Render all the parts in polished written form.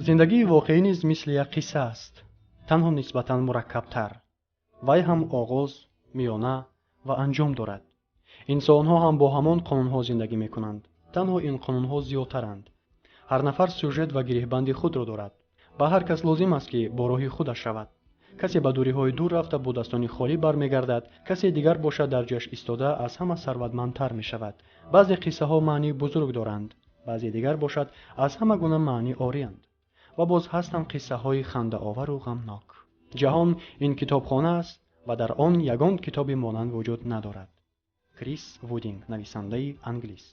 зиндагии воқеӣ низ мисли як қисса аст, танҳо нисбатан мураккабтар. вай ҳам оғоз, миёна ва анҷом дорад. инсонҳо ҳам бо ҳамон қонунҳо зиндагӣ мекунанд, танҳо ин қонунҳо зиёдтаранд. ҳар нафар сюжет ва гирифтбанди худро дорад. ба ҳар кас лозим аст ки бо роҳи худаш равад. касе ба дуриҳои дур рафта бо дастони холӣ бармегардад, касе дигар бошад дар ҷояш истода аз ҳама сарватмандтар мешавад. баъзе қиссаҳо маънии бузург доранд, баъзе дигар бошад аз ҳама гуна маънӣ орианд. ва боз ҳастанд қиссаҳои хандаовару ғамнок. ҷаҳон ин китобхона аст ва дар он ягон китоби монанд вуҷуд надорад. крис вудинг, нависандаи англис.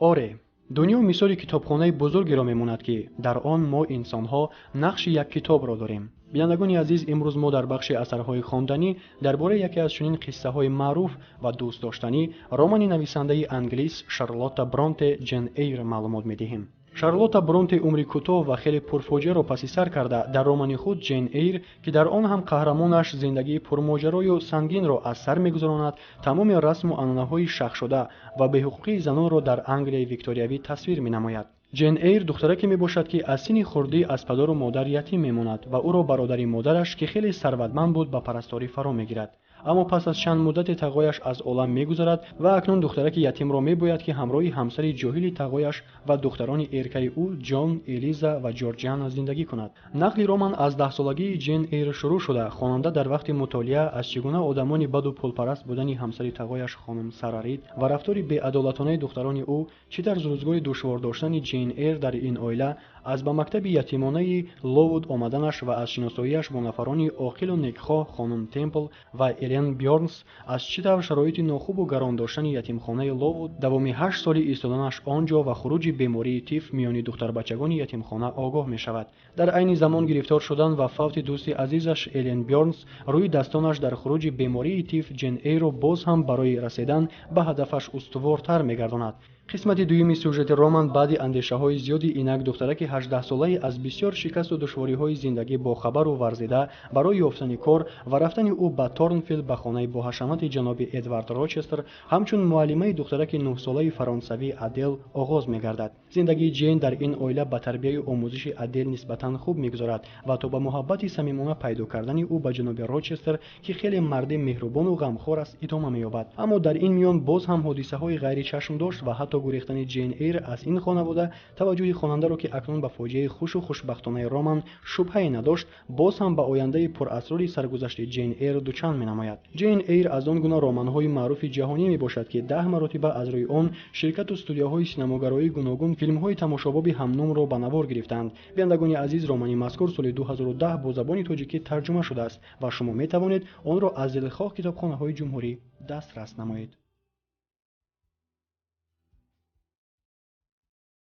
оре, дунё мисоли китобхонаи бузургеро мемонад ки дар он мо инсонҳо нақши як китобро дорем. бинандагони азиз, имрӯз мо дар бахши асарҳои хонданӣ дар бораи яке аз чунин қиссаҳои маъруф ва дӯстдоштанӣ, романи нависандаи англис Шарлотта Бронте Ҷен Эйр маълумот медиҳем. Шарлотта Бронте умри кӯтоҳ ва хеле пурфоҷиаро паси сар карда дар романи худ Ҷен Эйр, ки дар он ҳам қаҳрамонаш зиндагии пурмоҷарою сангинро аз сар мегузаронад, тамоми расму анъанаҳои шахшуда ва беҳуқуқии занонро дар Англияи викториявӣ тасвир менамояд. Ҷен Эйр духтараке мебошад ки аз синни хурдӣ аз падару модар ятим мемонад ва ӯро бародари модараш, ки хеле сарватманд буд, ба парасторӣ фаро мегирад. аммо пас аз чанд муддате тағояш аз олам мегузарад ва акнун духтараки ятимро мебояд ки ҳамроҳи ҳамсари ҷоҳили тағояш ва духтарони эркаи ӯ Ҷон, Элиза ва Ҷорҷиана зиндагӣ кунад. нақли роман аз 10-солагии Ҷен Эйр шурӯъ шуда, хонанда дар вақти мутолиа аз чӣ гуна одамони баду пулпараст будани ҳамсари тағояш хонум Сарарид ва рафтори беадолатонаи духтарони ӯ, чӣ тарз рӯзгори душвор доштани Ҷен Эйр дар ин оила, аз ба мактаби ятимонаи Ловуд омаданаш ва аз шиносоияш бо нафарони оқилу некхоҳ хонум Темпл ва Элен Бёрнс, аз чӣ тавр шароити нохубу гарон доштани ятимхонаи Ловуд, давоми 8 соли истоданаш он ҷо ва хуруҷи бемории тиф миёни духтарбачагони ятимхона огоҳ мешавад. дар айни замон гирифтор шудан ва фавти дӯсти азизаш Элен Бёрнс рӯи дастонаш дар хуруҷи бемории тиф Ҷен Эйро боз ҳам барои расидан ба ҳадафаш устувортар мегардонад. қисмати дуюми сюжети роман баъди андешаҳои зиёди инак духтараки 18-солаи аз бисёр шикасту душвориҳои зиндагӣ бохабару варзида барои ёфтани кор ва рафтани ӯ ба Торнфилд ба хонаи боҳашамати ҷаноби Эдвард Рочестер ҳамчун муаллимаи духтараки 9-солаи фаронсавӣ Адел оғоз мегардад. зиндагии Ҷейн дар ин оила ба тарбияю омӯзиши Адел нисбатан хуб мегузарад ва то ба муҳаббати самимона пайдо кардани ӯ ба ҷаноби Рочестер, ки хеле марди меҳрубону ғамхор аст, идома меёбад. аммо дар ин миён боз ҳам ҳодисаҳои ғайри чашмдошт ва ҳатто гурехтани Ҷен Эйр аз ин хонавода таваҷҷӯҳи хонандаро, ки акнун ба фоҷиаи хушу хушбахтонаи роман шубҳае надошт, боз ҳам ба ояндаи пурасрори саргузашти Ҷен Эйр дучанд менамояд. Ҷен Эйр аз он гуна романҳои маъруфи ҷаҳонӣ мебошад, ки 10 маротиба аз рӯи он ширкату студияҳои синамогароии гуногун филмҳои тамошобоби ҳамномро ба навор гирифтанд. бинандагони азиз, романи мазкур соли 2010 бо забони тоҷикӣ тарҷума шудааст ва шумо метавонед онро аз дилхоҳ китобхонаҳои ҷумҳурӣ дастрас намоед.